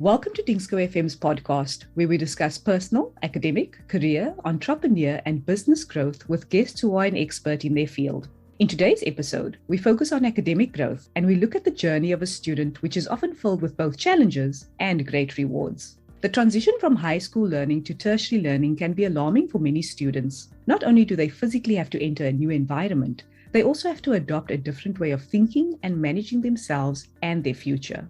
Welcome to Dingsco FM's podcast, where we discuss personal, academic, career, entrepreneur, and business growth with guests who are an expert in their field. In today's episode, we focus on academic growth and we look at the journey of a student, which is often filled with both challenges and great rewards. The transition from high school learning to tertiary learning can be alarming for many students. Not only do they physically have to enter a new environment, they also have to adopt a different way of thinking and managing themselves and their future.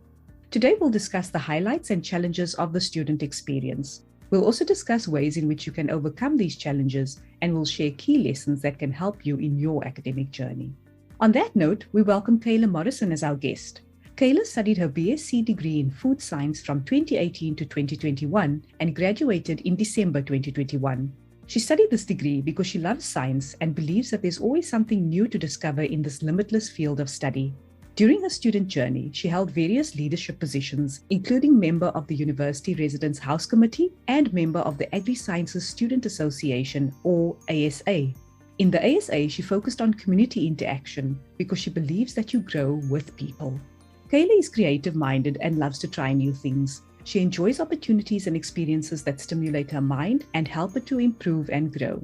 Today, we'll discuss the highlights and challenges of the student experience. We'll also discuss ways in which you can overcome these challenges, and we'll share key lessons that can help you in your academic journey. On that note, we welcome Kayla Morrison as our guest. Kayla studied her BSc degree in food science from 2018 to 2021 and graduated in December 2021. She studied this degree because she loves science and believes that there's always something new to discover in this limitless field of study. During her student journey, she held various leadership positions, including member of the University Residence House Committee and member of the Agri-Sciences Student Association, or ASA. In the ASA, she focused on community interaction because she believes that you grow with people. Kayla is creative-minded and loves to try new things. She enjoys opportunities and experiences that stimulate her mind and help her to improve and grow.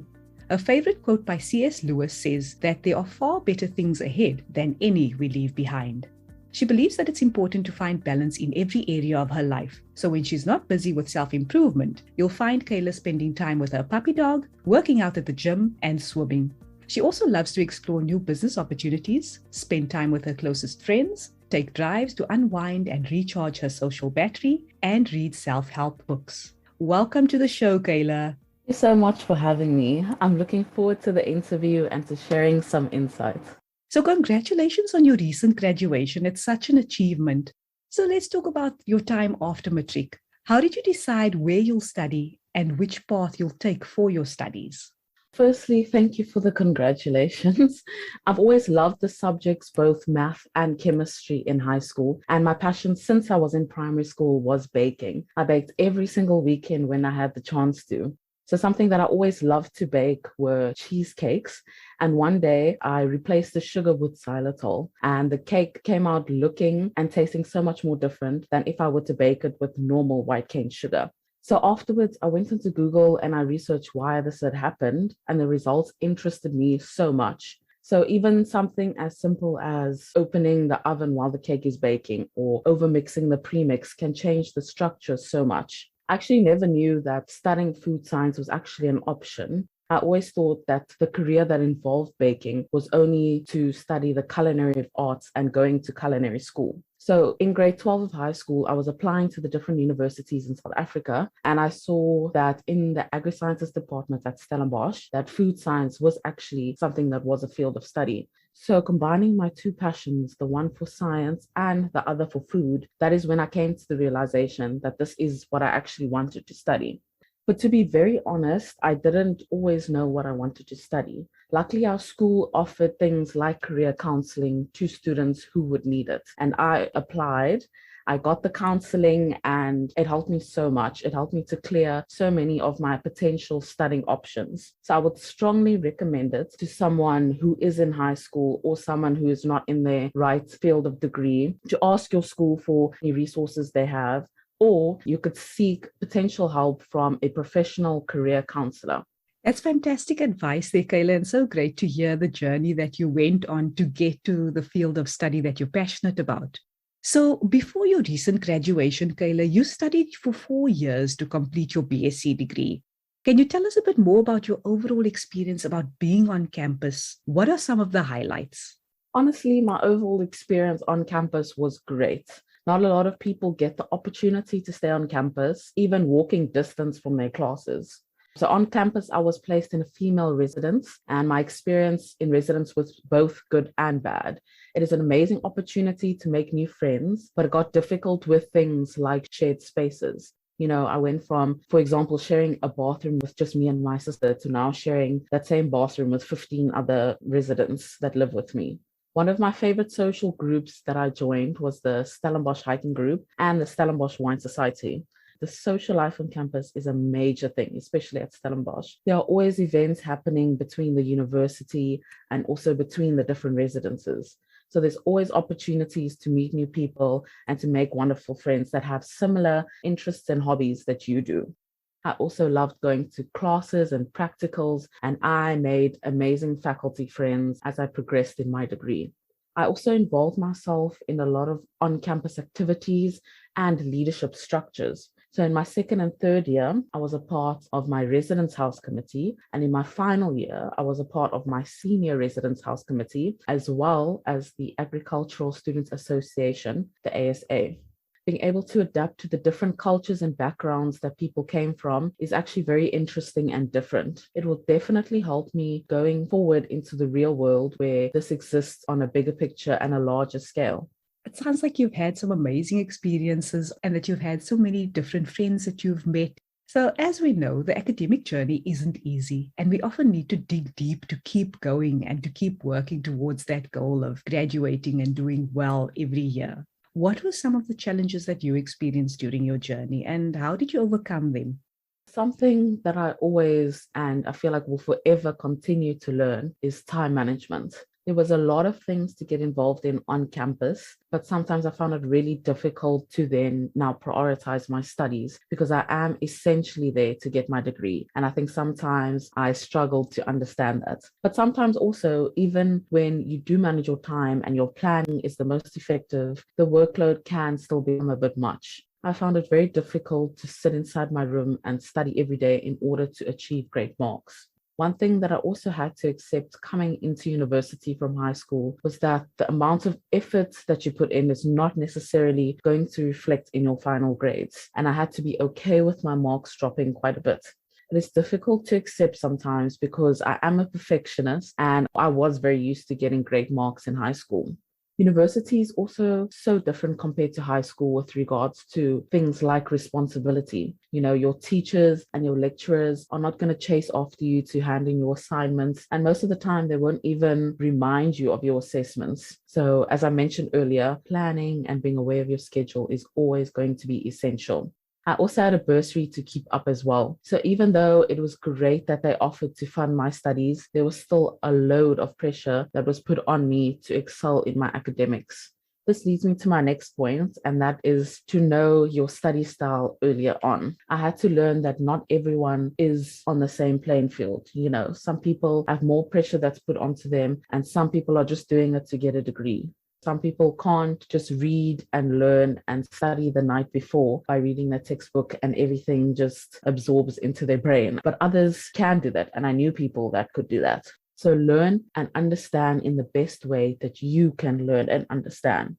A favorite quote by C.S. Lewis says that there are far better things ahead than any we leave behind. She believes that it's important to find balance in every area of her life. So when she's not busy with self-improvement, you'll find Kayla spending time with her puppy dog, working out at the gym, and swimming. She also loves to explore new business opportunities, spend time with her closest friends, take drives to unwind and recharge her social battery, and read self-help books. Welcome to the show, Kayla. Thank you so much for having me. I'm looking forward to the interview and to sharing some insights. So congratulations on your recent graduation. It's such an achievement. So let's talk about your time after matric. How did you decide where you'll study and which path you'll take for your studies? Firstly, thank you for the congratulations. I've always loved the subjects, both math and chemistry in high school. And my passion since I was in primary school was baking. I baked every single weekend when I had the chance to. So something that I always loved to bake were cheesecakes. And one day I replaced the sugar with xylitol, and the cake came out looking and tasting so much more different than if I were to bake it with normal white cane sugar. So afterwards, I went into Google and I researched why this had happened, and the results interested me so much. So even something as simple as opening the oven while the cake is baking or overmixing the premix can change the structure so much. I actually never knew that studying food science was actually an option. I always thought that the career that involved baking was only to study the culinary arts and going to culinary school. So in grade 12 of high school, I was applying to the different universities in South Africa, and I saw that in the agri-sciences department at Stellenbosch, that food science was actually something that was a field of study. So combining my two passions, the one for science and the other for food, that is when I came to the realization that this is what I actually wanted to study. But to be very honest, I didn't always know what I wanted to study. Luckily, our school offered things like career counseling to students who would need it. And I applied. I got the counseling and it helped me so much. It helped me to clear so many of my potential studying options. So I would strongly recommend it to someone who is in high school or someone who is not in their right field of degree to ask your school for any resources they have, or you could seek potential help from a professional career counselor. That's fantastic advice there, Kayla, and so great to hear the journey that you went on to get to the field of study that you're passionate about. So before your recent graduation, Kayla, you studied for 4 years to complete your BSc degree. Can you tell us a bit more about your overall experience about being on campus? What are some of the highlights? Honestly, my overall experience on campus was great. Not a lot of people get the opportunity to stay on campus, even walking distance from their classes. So on campus, I was placed in a female residence, and my experience in residence was both good and bad. It is an amazing opportunity to make new friends, but it got difficult with things like shared spaces. I went from, for example, sharing a bathroom with just me and my sister to now sharing that same bathroom with 15 other residents that live with me. One of my favorite social groups that I joined was the Stellenbosch Hiking Group and the Stellenbosch Wine Society. The social life on campus is a major thing, especially at Stellenbosch. There are always events happening between the university and also between the different residences. So there's always opportunities to meet new people and to make wonderful friends that have similar interests and hobbies that you do. I also loved going to classes and practicals, and I made amazing faculty friends as I progressed in my degree. I also involved myself in a lot of on campus activities and leadership structures. So, in my second and third year, I was a part of my residence house committee. And in my final year, I was a part of my senior residence house committee, as well as the Agricultural Students Association, the ASA. Being able to adapt to the different cultures and backgrounds that people came from is actually very interesting and different. It will definitely help me going forward into the real world where this exists on a bigger picture and a larger scale. It sounds like you've had some amazing experiences and that you've had so many different friends that you've met. So, as we know, the academic journey isn't easy, and we often need to dig deep to keep going and to keep working towards that goal of graduating and doing well every year. What were some of the challenges that you experienced during your journey, and how did you overcome them? Something that I always and I feel like will forever continue to learn is time management. There was a lot of things to get involved in on campus, but sometimes I found it really difficult to then now prioritize my studies because I am essentially there to get my degree. And I think sometimes I struggle to understand that. But sometimes also, even when you do manage your time and your planning is the most effective, the workload can still become a bit much. I found it very difficult to sit inside my room and study every day in order to achieve great marks. One thing that I also had to accept coming into university from high school was that the amount of effort that you put in is not necessarily going to reflect in your final grades. And I had to be okay with my marks dropping quite a bit. It is difficult to accept sometimes because I am a perfectionist and I was very used to getting great marks in high school. University is also so different compared to high school with regards to things like responsibility. You know, your teachers and your lecturers are not going to chase after you to hand in your assignments. And most of the time, they won't even remind you of your assessments. So, as I mentioned earlier, planning and being aware of your schedule is always going to be essential. I also had a bursary to keep up as well. So even though it was great that they offered to fund my studies, there was still a load of pressure that was put on me to excel in my academics. This leads me to my next point, and that is to know your study style earlier on. I had to learn that not everyone is on the same playing field. You know, some people have more pressure that's put onto them, and some people are just doing it to get a degree. Some people can't just read and learn and study the night before by reading the textbook and everything just absorbs into their brain. But others can do that. And I knew people that could do that. So learn and understand in the best way that you can learn and understand.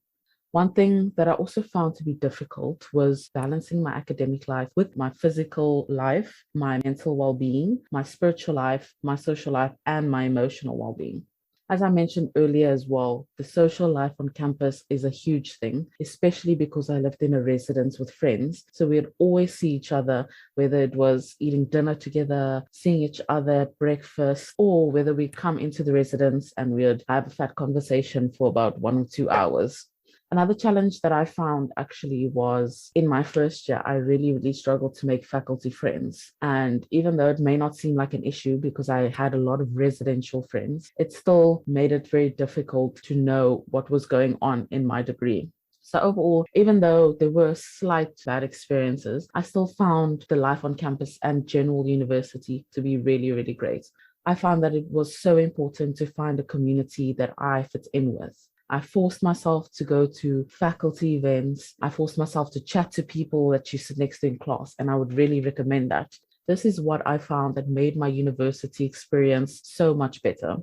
One thing that I also found to be difficult was balancing my academic life with my physical life, my mental well-being, my spiritual life, my social life, and my emotional well-being. As I mentioned earlier as well, the social life on campus is a huge thing, especially because I lived in a residence with friends. So we'd always see each other, whether it was eating dinner together, seeing each other at breakfast, or whether we come into the residence and we'd have a fat conversation for about 1 or 2 hours. Another challenge that I found actually was in my first year, I really struggled to make faculty friends. And even though it may not seem like an issue because I had a lot of residential friends, it still made it very difficult to know what was going on in my degree. So overall, even though there were slight bad experiences, I still found the life on campus and general university to be really great. I found that it was so important to find a community that I fit in with. I forced myself to go to faculty events. I forced myself to chat to people that you sit next to in class, and I would really recommend that. This is what I found that made my university experience so much better.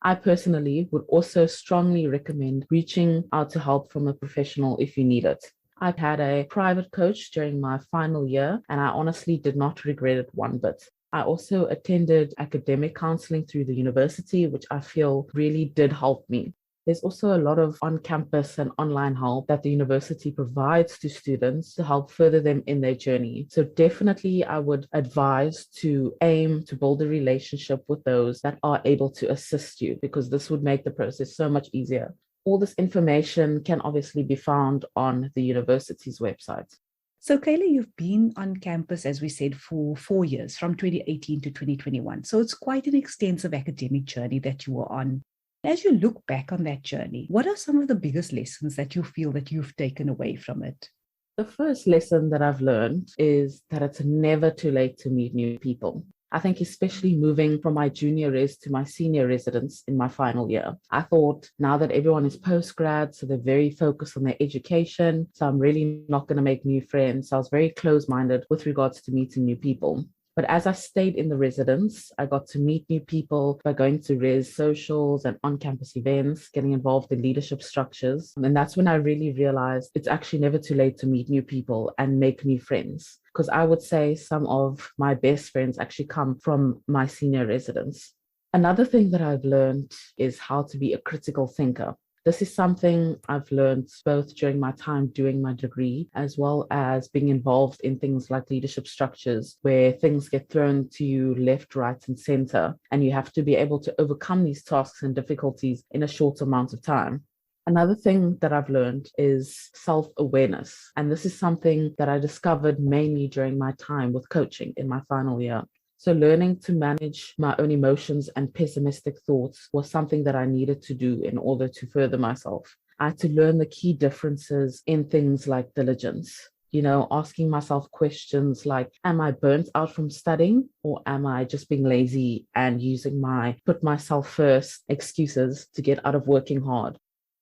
I personally would also strongly recommend reaching out to help from a professional if you need it. I've had a private coach during my final year, and I honestly did not regret it one bit. I also attended academic counseling through the university, which I feel really did help me. There's also a lot of on-campus and online help that the university provides to students to help further them in their journey. So definitely I would advise to aim to build a relationship with those that are able to assist you, because this would make the process so much easier. All this information can obviously be found on the university's website. So, Kayla, you've been on campus, as we said, for 4 years, from 2018 to 2021. So it's quite an extensive academic journey that you were on. As you look back on that journey, what are some of the biggest lessons that you feel that you've taken away from it? The first lesson that I've learned is that it's never too late to meet new people. I think especially moving from my junior res to my senior residence in my final year, I thought now that everyone is post-grad, so they're very focused on their education, so I'm really not going to make new friends. So I was very close-minded with regards to meeting new people. But as I stayed in the residence, I got to meet new people by going to res socials and on-campus events, getting involved in leadership structures. And that's when I really realized it's actually never too late to meet new people and make new friends. Because I would say some of my best friends actually come from my senior residence. Another thing that I've learned is how to be a critical thinker. This is something I've learned both during my time doing my degree, as well as being involved in things like leadership structures, where things get thrown to you left, right, and center, and you have to be able to overcome these tasks and difficulties in a short amount of time. Another thing that I've learned is self-awareness. And this is something that I discovered mainly during my time with coaching in my final year. So learning to manage my own emotions and pessimistic thoughts was something that I needed to do in order to further myself. I had to learn the key differences in things like diligence. Asking myself questions like, am I burnt out from studying, or am I just being lazy and using my put myself first excuses to get out of working hard?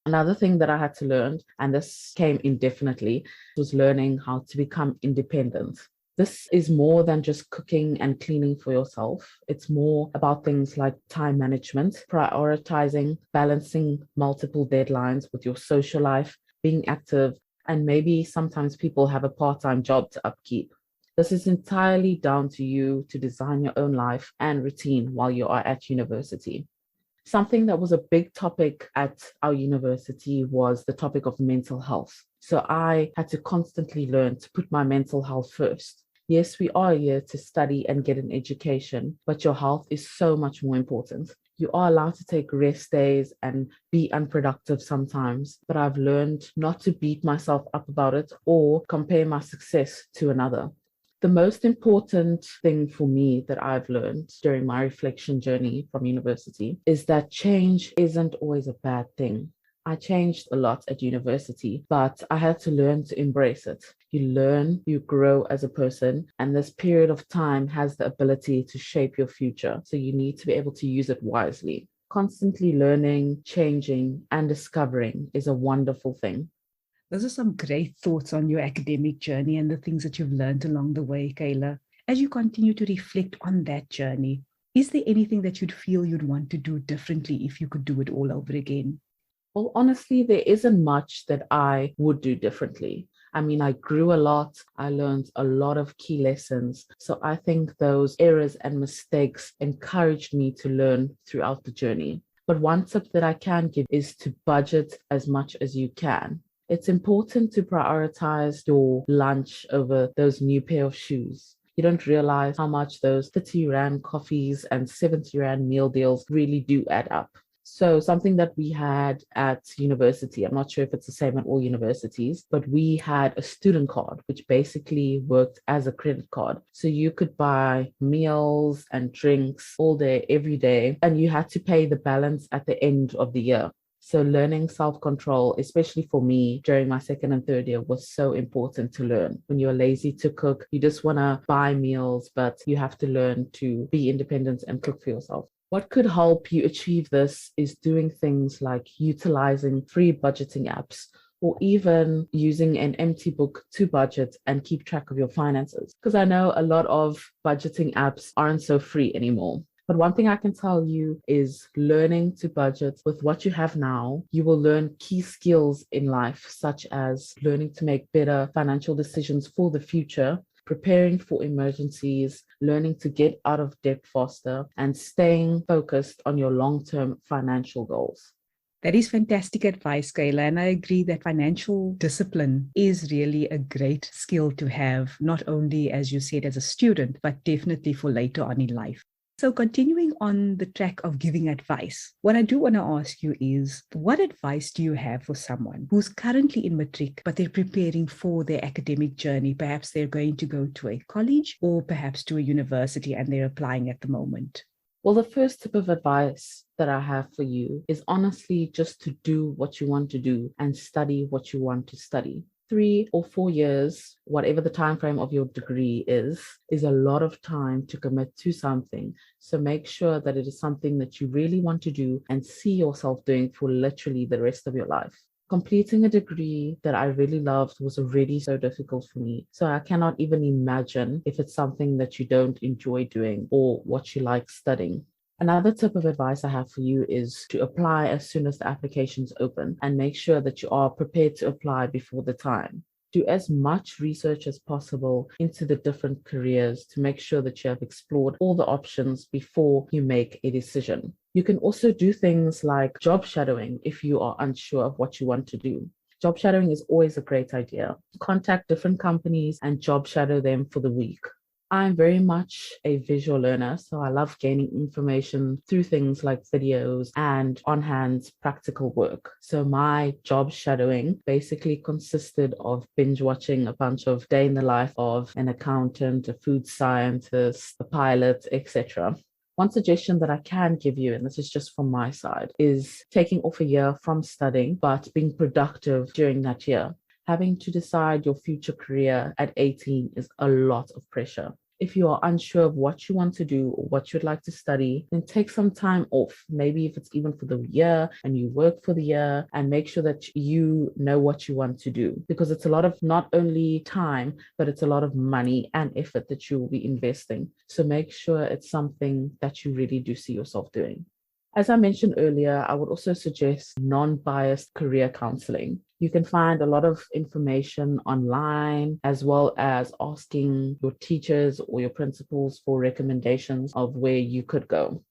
Another thing that I had to learn, and this came indefinitely, was learning how to become independent. This is more than just cooking and cleaning for yourself. It's more about things like time management, prioritizing, balancing multiple deadlines with your social life, being active, and maybe sometimes people have a part-time job to upkeep. This is entirely down to you to design your own life and routine while you are at university. Something that was a big topic at our university was the topic of mental health. So I had to constantly learn to put my mental health first. Yes, we are here to study and get an education, but your health is so much more important. You are allowed to take rest days and be unproductive sometimes, but I've learned not to beat myself up about it or compare my success to another. The most important thing for me that I've learned during my reflection journey from university is that change isn't always a bad thing. I changed a lot at university, but I had to learn to embrace it. You learn, you grow as a person, and this period of time has the ability to shape your future. So you need to be able to use it wisely. Constantly learning, changing, and discovering is a wonderful thing. Those are some great thoughts on your academic journey and the things that you've learned along the way, Kayla. As you continue to reflect on that journey, is there anything that you'd feel you'd want to do differently if you could do it all over again? Well, honestly, there isn't much that I would do differently. I mean, I grew a lot. I learned a lot of key lessons. So I think those errors and mistakes encouraged me to learn throughout the journey. But one tip that I can give is to budget as much as you can. It's important to prioritize your lunch over those new pair of shoes. You don't realize how much those 30 Rand coffees and 70 Rand meal deals really do add up. So something that we had at university, I'm not sure if it's the same at all universities, but we had a student card, which basically worked as a credit card. So you could buy meals and drinks all day, every day, and you had to pay the balance at the end of the year. So learning self-control, especially for me during my second and third year, was so important to learn. When you're lazy to cook, you just want to buy meals, but you have to learn to be independent and cook for yourself. What could help you achieve this is doing things like utilizing free budgeting apps or even using an empty book to budget and keep track of your finances. Because I know a lot of budgeting apps aren't so free anymore. But one thing I can tell you is learning to budget with what you have now. You will learn key skills in life, such as learning to make better financial decisions for the future, preparing for emergencies, learning to get out of debt faster, and staying focused on your long-term financial goals. That is fantastic advice, Kayla. And I agree that financial discipline is really a great skill to have, not only, as you said, as a student, but definitely for later on in life. So continuing on the track of giving advice, what I do want to ask you is, what advice do you have for someone who's currently in matric, but they're preparing for their academic journey? Perhaps they're going to go to a college or perhaps to a university and they're applying at the moment. Well, the first tip of advice that I have for you is honestly just to do what you want to do and study what you want to study. 3 or 4 years, whatever the time frame of your degree is a lot of time to commit to something. So make sure that it is something that you really want to do and see yourself doing for literally the rest of your life. Completing a degree that I really loved was already so difficult for me. So I cannot even imagine if it's something that you don't enjoy doing or what you like studying. Another tip of advice I have for you is to apply as soon as the applications open and make sure that you are prepared to apply before the time. Do as much research as possible into the different careers to make sure that you have explored all the options before you make a decision. You can also do things like job shadowing if you are unsure of what you want to do. Job shadowing is always a great idea. Contact different companies and job shadow them for the week. I'm very much a visual learner, so I love gaining information through things like videos and on-hand practical work. So my job shadowing basically consisted of binge watching a bunch of day in the life of an accountant, a food scientist, a pilot, etc. One suggestion that I can give you, and this is just from my side, is taking off a year from studying, but being productive during that year. Having to decide your future career at 18 is a lot of pressure. If you are unsure of what you want to do or what you'd like to study, then take some time off. Maybe if it's even for the year and you work for the year, and make sure that you know what you want to do, because it's a lot of not only time, but it's a lot of money and effort that you will be investing. So make sure it's something that you really do see yourself doing. As I mentioned earlier, I would also suggest non-biased career counseling. You can find a lot of information online, as well as asking your teachers or your principals for recommendations of where you could go.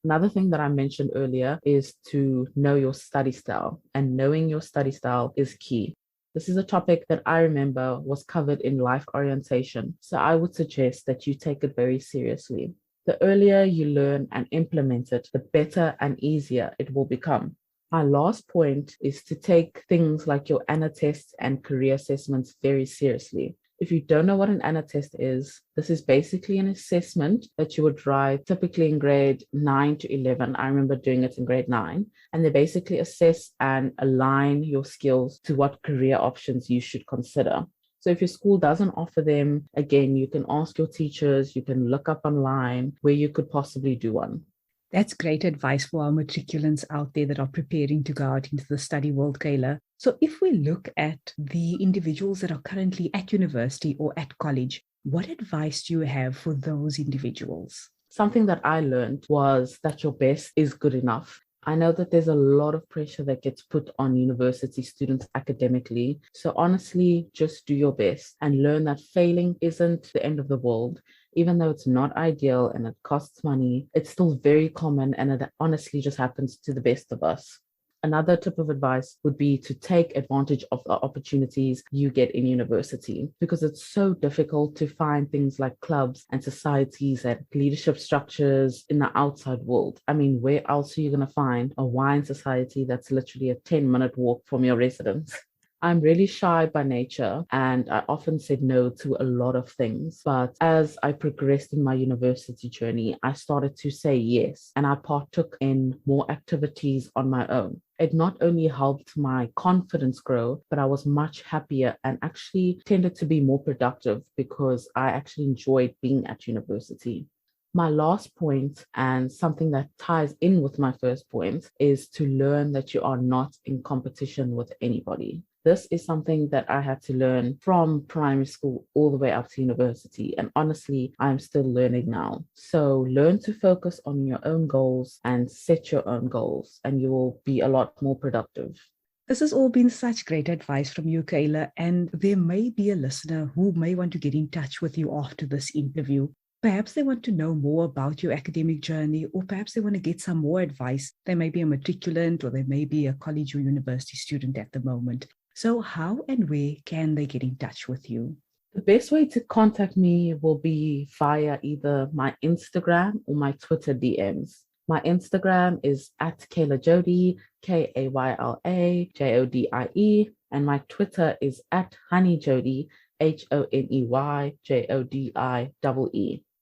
Another thing that I mentioned earlier is to know your study style, and knowing your study style is key. This is a topic that I remember was covered in life orientation, so I would suggest that you take it very seriously. The earlier you learn and implement it, the better and easier it will become. My last point is to take things like your ANA tests and career assessments very seriously. If you don't know what an ANA test is, this is basically an assessment that you would write typically in grade 9 to 11. I remember doing it in grade 9. And they basically assess and align your skills to what career options you should consider. So if your school doesn't offer them, again, you can ask your teachers, you can look up online where you could possibly do one. That's great advice for our matriculants out there that are preparing to go out into the study world, Kayla. So if we look at the individuals that are currently at university or at college, what advice do you have for those individuals? Something that I learned was that your best is good enough. I know that there's a lot of pressure that gets put on university students academically. So honestly, just do your best and learn that failing isn't the end of the world. Even though it's not ideal and it costs money, it's still very common, and it honestly just happens to the best of us. Another tip of advice would be to take advantage of the opportunities you get in university, because it's so difficult to find things like clubs and societies and leadership structures in the outside world. I mean, where else are you going to find a wine society that's literally a 10-minute walk from your residence? I'm really shy by nature, and I often said no to a lot of things. But as I progressed in my university journey, I started to say yes, and I partook in more activities on my own. It not only helped my confidence grow, but I was much happier and actually tended to be more productive because I actually enjoyed being at university. My last point, and something that ties in with my first point, is to learn that you are not in competition with anybody. This is something that I had to learn from primary school all the way up to university. And honestly, I'm still learning now. So learn to focus on your own goals and set your own goals, and you will be a lot more productive. This has all been such great advice from you, Kayla, and there may be a listener who may want to get in touch with you after this interview. Perhaps they want to know more about your academic journey, or perhaps they want to get some more advice. They may be a matriculant, or they may be a college or university student at the moment. So how and where can they get in touch with you? The best way to contact me will be via either my Instagram or my Twitter DMs. My Instagram is at Kayla Jody, KaylaJodie, and my Twitter is at HoneyJody, HoneyJodie.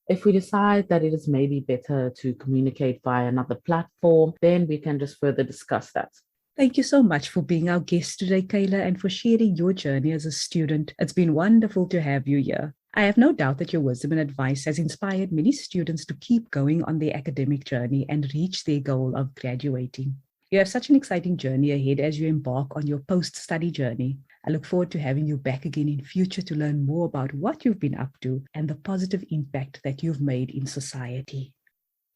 If we decide that it is maybe better to communicate via another platform, then we can just further discuss that. Thank you so much for being our guest today, Kayla, and for sharing your journey as a student. It's been wonderful to have you here. I have no doubt that your wisdom and advice has inspired many students to keep going on their academic journey and reach their goal of graduating. You have such an exciting journey ahead as you embark on your post-study journey. I look forward to having you back again in future to learn more about what you've been up to and the positive impact that you've made in society.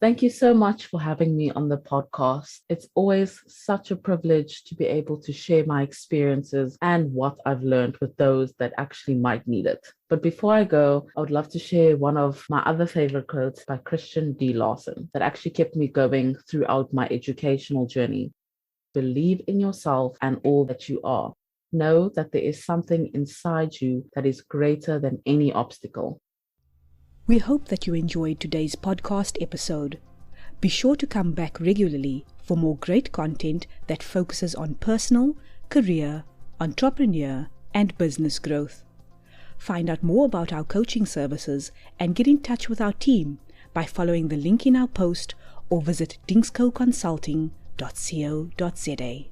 Thank you so much for having me on the podcast. It's always such a privilege to be able to share my experiences and what I've learned with those that actually might need it. But before I go, I would love to share one of my other favorite quotes by Christian D. Larson that actually kept me going throughout my educational journey. Believe in yourself and all that you are. Know that there is something inside you that is greater than any obstacle. We hope that you enjoyed today's podcast episode. Be sure to come back regularly for more great content that focuses on personal, career, entrepreneur, and business growth. Find out more about our coaching services and get in touch with our team by following the link in our post or visit dingscoconsulting.co.za.